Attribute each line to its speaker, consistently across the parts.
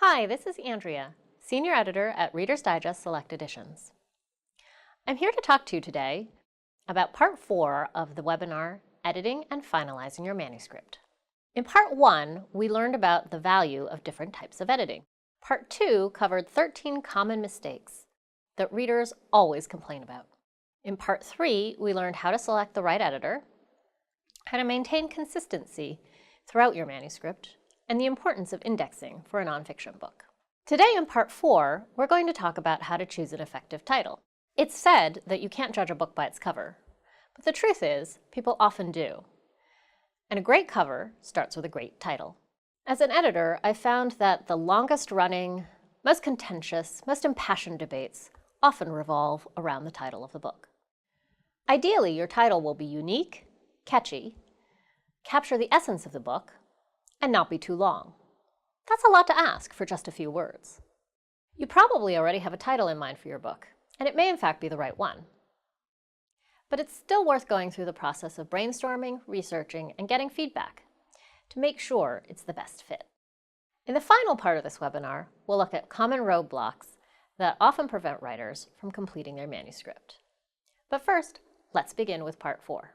Speaker 1: Hi, this is Andrea, Senior Editor at Reader's Digest Select Editions. I'm here to talk to you today about Part 4 of the webinar, Editing and Finalizing Your Manuscript. In Part 1, we learned about the value of different types of editing. Part 2 covered 13 common mistakes that readers always complain about. In Part 3, we learned how to select the right editor, how to maintain consistency throughout your manuscript, and the importance of indexing for a nonfiction book. Today in Part 4, we're going to talk about how to choose an effective title. It's said that you can't judge a book by its cover, but the truth is, people often do. And a great cover starts with a great title. As an editor, I found that the longest running, most contentious, most impassioned debates often revolve around the title of the book. Ideally, your title will be unique, catchy, capture the essence of the book, and not be too long. That's a lot to ask for just a few words. You probably already have a title in mind for your book, and it may in fact be the right one. But it's still worth going through the process of brainstorming, researching, and getting feedback to make sure it's the best fit. In the final part of this webinar, we'll look at common roadblocks that often prevent writers from completing their manuscript. But first, let's begin with Part 4.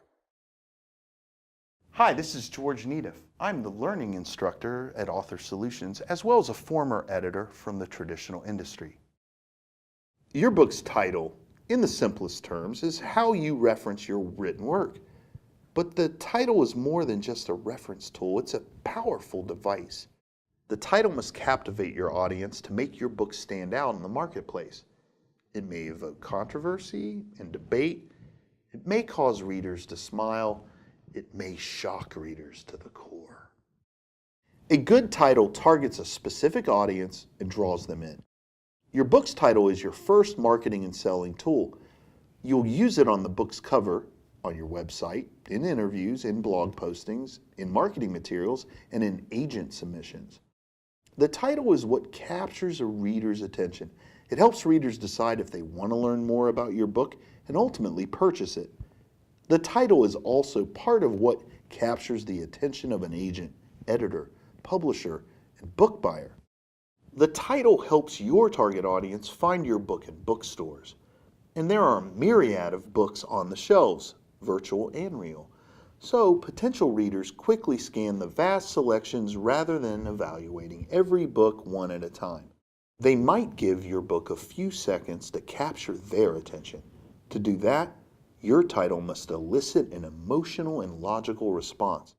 Speaker 2: Hi, this is George Nedeff. I'm the learning instructor at Author Solutions, as well as a former editor from the traditional industry. Your book's title, in the simplest terms, is how you reference your written work. But the title is more than just a reference tool, it's a powerful device. The title must captivate your audience to make your book stand out in the marketplace. It may evoke controversy and debate. It may cause readers to smile. It may shock readers to the core. A good title targets a specific audience and draws them in. Your book's title is your first marketing and selling tool. You'll use it on the book's cover, on your website, in interviews, in blog postings, in marketing materials, and in agent submissions. The title is what captures a reader's attention. It helps readers decide if they want to learn more about your book and ultimately purchase it. The title is also part of what captures the attention of an agent, editor, publisher, and book buyer. The title helps your target audience find your book in bookstores. And there are a myriad of books on the shelves, virtual and real. So potential readers quickly scan the vast selections rather than evaluating every book one at a time. They might give your book a few seconds to capture their attention. To do that, your title must elicit an emotional and logical response.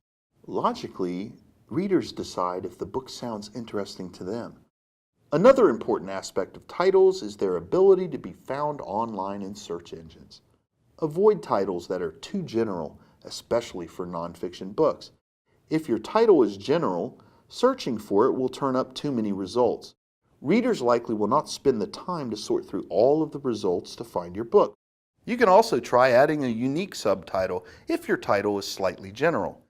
Speaker 2: Logically, readers decide if the book sounds interesting to them. Another important aspect of titles is their ability to be found online in search engines. Avoid titles that are too general, especially for nonfiction books. If your title is general, searching for it will turn up too many results. Readers likely will not spend the time to sort through all of the results to find your book. You can also try adding a unique subtitle if your title is slightly general.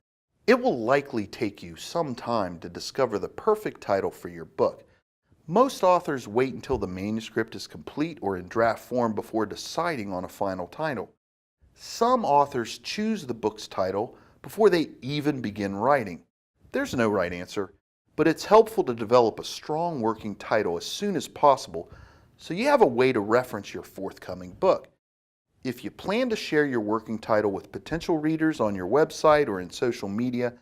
Speaker 2: It will likely take you some time to discover the perfect title for your book. Most authors wait until the manuscript is complete or in draft form before deciding on a final title. Some authors choose the book's title before they even begin writing. There's no right answer, but it's helpful to develop a strong working title as soon as possible so you have a way to reference your forthcoming book. If you plan to share your working title with potential readers on your website or in social media,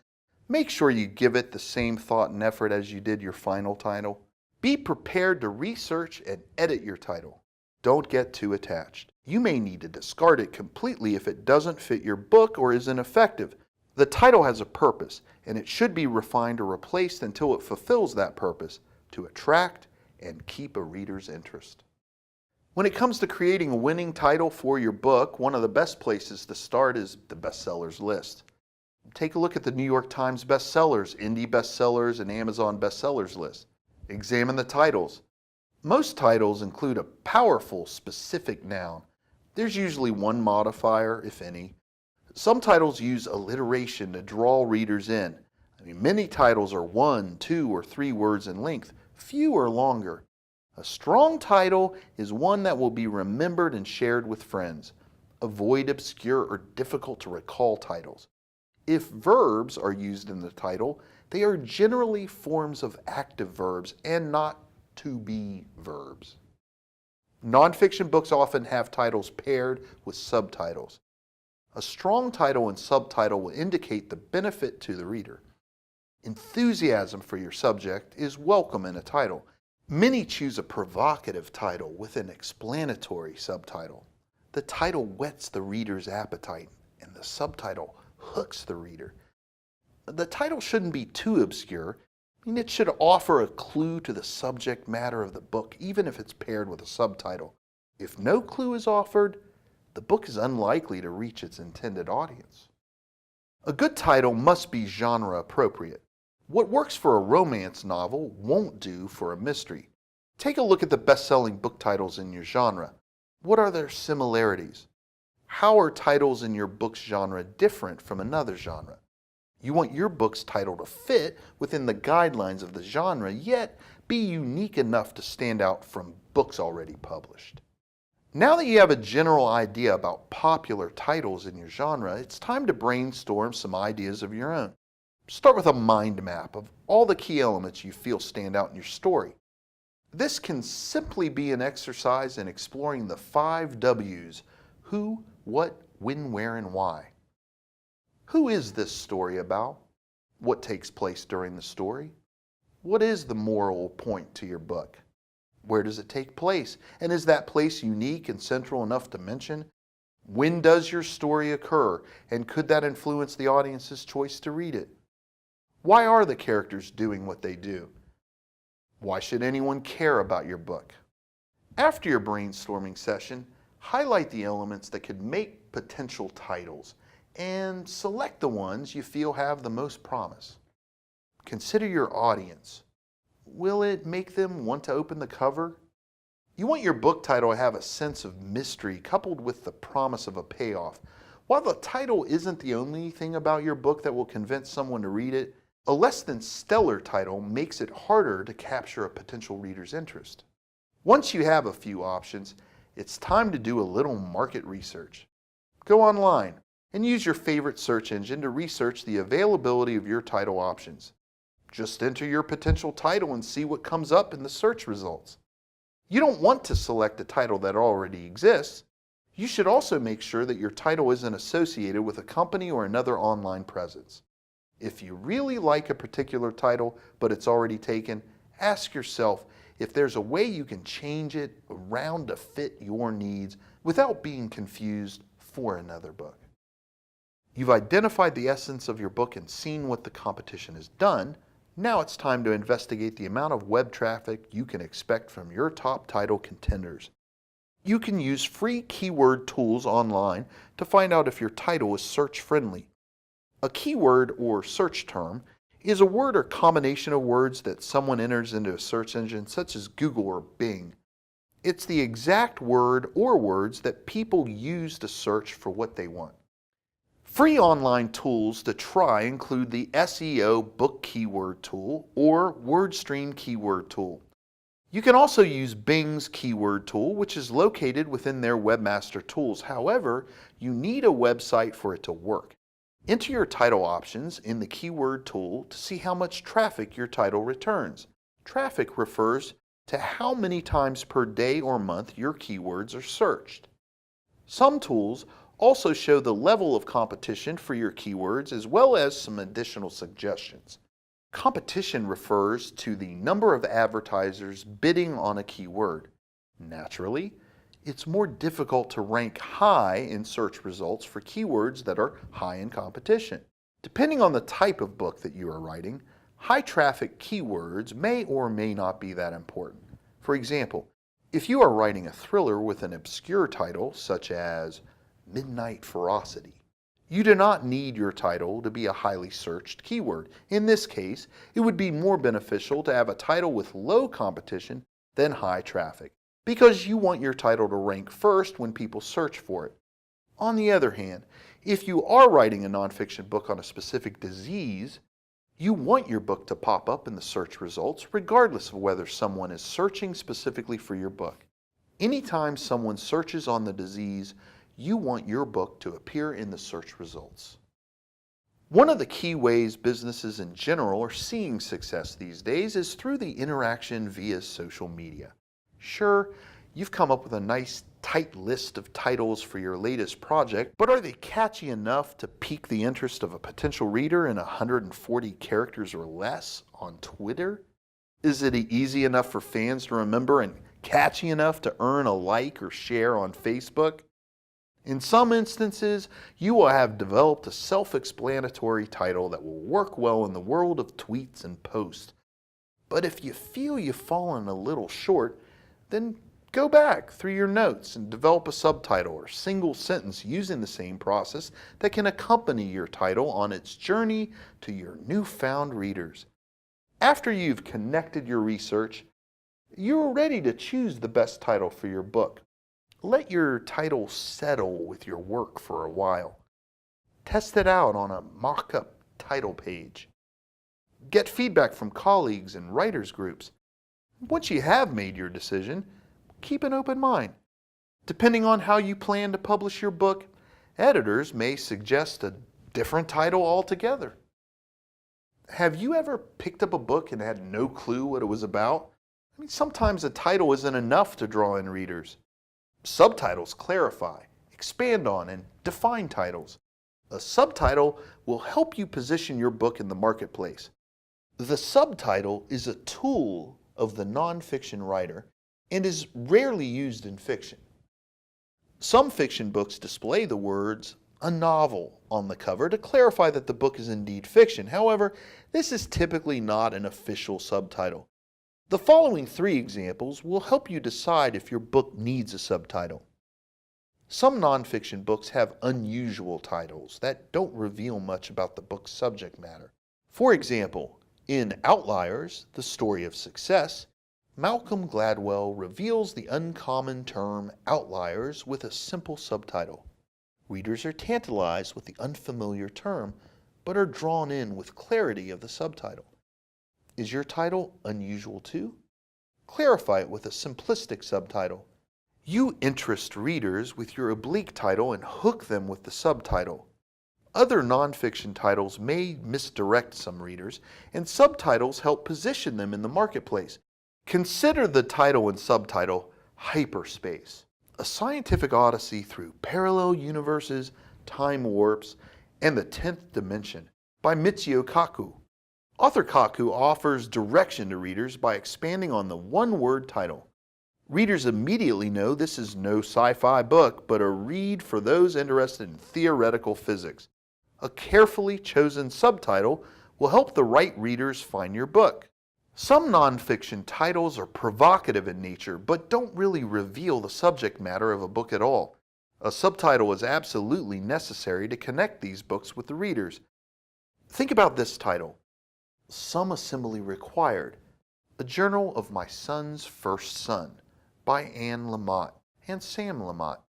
Speaker 2: make sure you give it the same thought and effort as you did your final title. Be prepared to research and edit your title. Don't get too attached. You may need to discard it completely if it doesn't fit your book or isn't effective. The title has a purpose, and it should be refined or replaced until it fulfills that purpose to attract and keep a reader's interest. When it comes to creating a winning title for your book, one of the best places to start is the bestsellers list. Take a look at the New York Times bestsellers, indie bestsellers, and Amazon bestsellers list. Examine the titles. Most titles include a powerful, specific noun. There's usually one modifier, if any. Some titles use alliteration to draw readers in. Many titles are 1, 2, or 3 words in length. Few are longer. A strong title is one that will be remembered and shared with friends. Avoid obscure or difficult to recall titles. If verbs are used in the title, they are generally forms of active verbs and not to be verbs. Nonfiction books often have titles paired with subtitles. A strong title and subtitle will indicate the benefit to the reader. Enthusiasm for your subject is welcome in a title. Many choose a provocative title with an explanatory subtitle. The title whets the reader's appetite, and the subtitle hooks the reader. The title shouldn't be too obscure. It should offer a clue to the subject matter of the book, even if it's paired with a subtitle. If no clue is offered, the book is unlikely to reach its intended audience. A good title must be genre appropriate. What works for a romance novel won't do for a mystery. Take a look at the best-selling book titles in your genre. What are their similarities? How are titles in your book's genre different from another genre? You want your book's title to fit within the guidelines of the genre, yet be unique enough to stand out from books already published. Now that you have a general idea about popular titles in your genre, it's time to brainstorm some ideas of your own. Start with a mind map of all the key elements you feel stand out in your story. This can simply be an exercise in exploring the 5 W's: who, what, when, where, and why. Who is this story about? What takes place during the story? What is the moral point to your book? Where does it take place? And is that place unique and central enough to mention? When does your story occur? And could that influence the audience's choice to read it? Why are the characters doing what they do? Why should anyone care about your book? After your brainstorming session, highlight the elements that could make potential titles and select the ones you feel have the most promise. Consider your audience. Will it make them want to open the cover? You want your book title to have a sense of mystery coupled with the promise of a payoff. While the title isn't the only thing about your book that will convince someone to read it, a less than stellar title makes it harder to capture a potential reader's interest. Once you have a few options, it's time to do a little market research. Go online and use your favorite search engine to research the availability of your title options. Just enter your potential title and see what comes up in the search results. You don't want to select a title that already exists. You should also make sure that your title isn't associated with a company or another online presence. If you really like a particular title but it's already taken, ask yourself if there's a way you can change it around to fit your needs without being confused for another book. You've identified the essence of your book and seen what the competition has done. Now it's time to investigate the amount of web traffic you can expect from your top title contenders. You can use free keyword tools online to find out if your title is search-friendly. A keyword or search term is a word or combination of words that someone enters into a search engine such as Google or Bing. It's the exact word or words that people use to search for what they want. Free online tools to try include the SEO Book Keyword Tool or WordStream Keyword Tool. You can also use Bing's Keyword Tool, which is located within their Webmaster Tools. However, you need a website for it to work. Enter your title options in the Keyword Tool to see how much traffic your title returns. Traffic refers to how many times per day or month your keywords are searched. Some tools also show the level of competition for your keywords as well as some additional suggestions. Competition refers to the number of advertisers bidding on a keyword. Naturally, it's more difficult to rank high in search results for keywords that are high in competition. Depending on the type of book that you are writing, high traffic keywords may or may not be that important. For example, if you are writing a thriller with an obscure title such as Midnight Ferocity, you do not need your title to be a highly searched keyword. In this case, it would be more beneficial to have a title with low competition than high traffic, because you want your title to rank first when people search for it. On the other hand, if you are writing a nonfiction book on a specific disease, you want your book to pop up in the search results regardless of whether someone is searching specifically for your book. Anytime someone searches on the disease, you want your book to appear in the search results. One of the key ways businesses in general are seeing success these days is through the interaction via social media. Sure, you've come up with a nice tight list of titles for your latest project, but are they catchy enough to pique the interest of a potential reader in 140 characters or less on Twitter? Is it easy enough for fans to remember and catchy enough to earn a like or share on Facebook? In some instances, you will have developed a self-explanatory title that will work well in the world of tweets and posts. But if you feel you've fallen a little short, then go back through your notes and develop a subtitle or single sentence using the same process that can accompany your title on its journey to your newfound readers. After you've connected your research, you're ready to choose the best title for your book. Let your title settle with your work for a while. Test it out on a mock-up title page. Get feedback from colleagues and writers groups. Once you have made your decision, keep an open mind. Depending on how you plan to publish your book, editors may suggest a different title altogether. Have you ever picked up a book and had no clue what it was about? Sometimes a title isn't enough to draw in readers. Subtitles clarify, expand on, and define titles. A subtitle will help you position your book in the marketplace. The subtitle is a tool of the nonfiction writer and is rarely used in fiction. Some fiction books display the words "a novel" on the cover to clarify that the book is indeed fiction. However, this is typically not an official subtitle. The following 3 examples will help you decide if your book needs a subtitle. Some nonfiction books have unusual titles that don't reveal much about the book's subject matter. For example, in Outliers, The Story of Success, Malcolm Gladwell reveals the uncommon term outliers with a simple subtitle. Readers are tantalized with the unfamiliar term, but are drawn in with clarity of the subtitle. Is your title unusual too? Clarify it with a simplistic subtitle. You interest readers with your oblique title and hook them with the subtitle. Other nonfiction titles may misdirect some readers, and subtitles help position them in the marketplace. Consider the title and subtitle Hyperspace, a scientific odyssey through parallel universes, time warps, and the 10th dimension by Michio Kaku. Author Kaku offers direction to readers by expanding on the one-word title. Readers immediately know this is no sci-fi book, but a read for those interested in theoretical physics. A carefully chosen subtitle will help the right readers find your book. Some nonfiction titles are provocative in nature, but don't really reveal the subject matter of a book at all. A subtitle is absolutely necessary to connect these books with the readers. Think about this title: Some Assembly Required, A Journal of My Son's First Son, by Anne Lamott and Sam Lamott.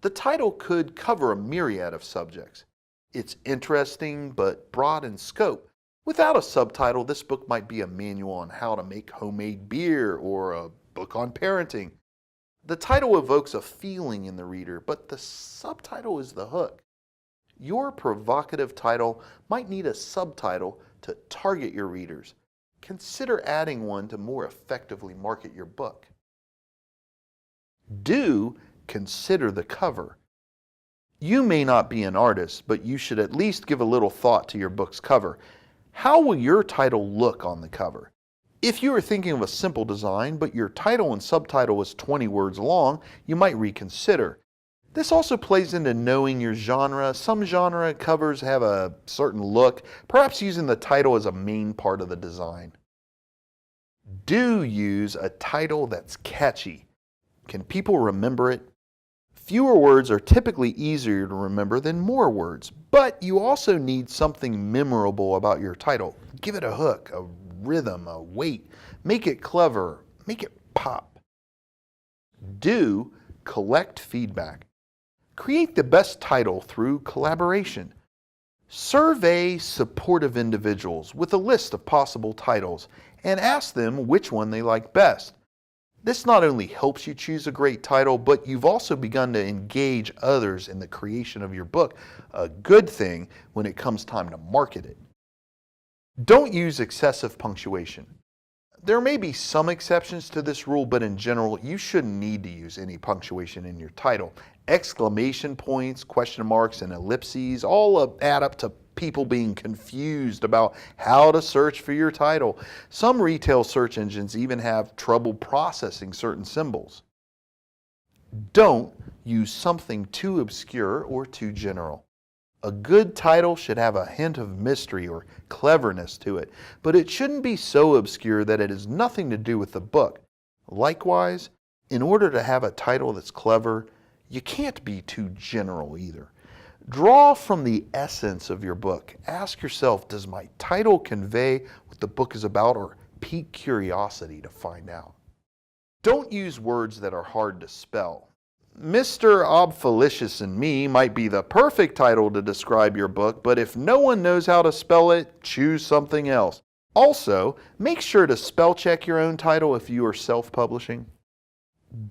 Speaker 2: The title could cover a myriad of subjects. It's interesting but broad in scope. Without a subtitle, this book might be a manual on how to make homemade beer or a book on parenting. The title evokes a feeling in the reader, but the subtitle is the hook. Your provocative title might need a subtitle to target your readers. Consider adding one to more effectively market your book. Do consider the cover. You may not be an artist, but you should at least give a little thought to your book's cover. How will your title look on the cover? If you are thinking of a simple design, but your title and subtitle is 20 words long, you might reconsider. This also plays into knowing your genre. Some genre covers have a certain look, perhaps using the title as a main part of the design. Do use a title that's catchy. Can people remember it? Fewer words are typically easier to remember than more words, but you also need something memorable about your title. Give it a hook, a rhythm, a weight. Make it clever. Make it pop. Do collect feedback. Create the best title through collaboration. Survey supportive individuals with a list of possible titles and ask them which one they like best. This not only helps you choose a great title, but you've also begun to engage others in the creation of your book, a good thing when it comes time to market it. Don't use excessive punctuation. There may be some exceptions to this rule, but in general, you shouldn't need to use any punctuation in your title. Exclamation points, question marks, and ellipses all add up to people being confused about how to search for your title. Some retail search engines even have trouble processing certain symbols. Don't use something too obscure or too general. A good title should have a hint of mystery or cleverness to it, but it shouldn't be so obscure that it has nothing to do with the book. Likewise, in order to have a title that's clever, you can't be too general either. Draw from the essence of your book. Ask yourself, does my title convey what the book is about, or pique curiosity to find out? Don't use words that are hard to spell. Mr. Obfelicious and Me might be the perfect title to describe your book, but if no one knows how to spell it, choose something else. Also, make sure to spell check your own title if you are self-publishing.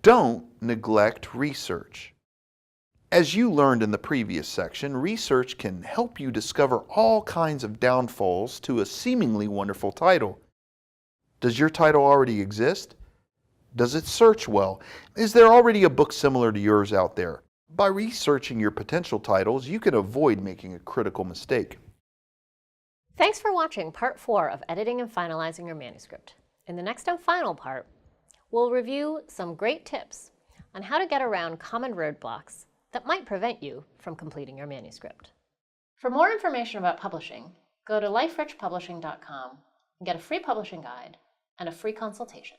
Speaker 2: Don't neglect research. As you learned in the previous section, research can help you discover all kinds of downfalls to a seemingly wonderful title. Does your title already exist? Does it search well? Is there already a book similar to yours out there? By researching your potential titles, you can avoid making a critical mistake.
Speaker 1: Thanks for watching part 4 of editing and finalizing your manuscript. In the next and final part, we'll review some great tips on how to get around common roadblocks that might prevent you from completing your manuscript. For more information about publishing, go to LifeRichPublishing.com and get a free publishing guide and a free consultation.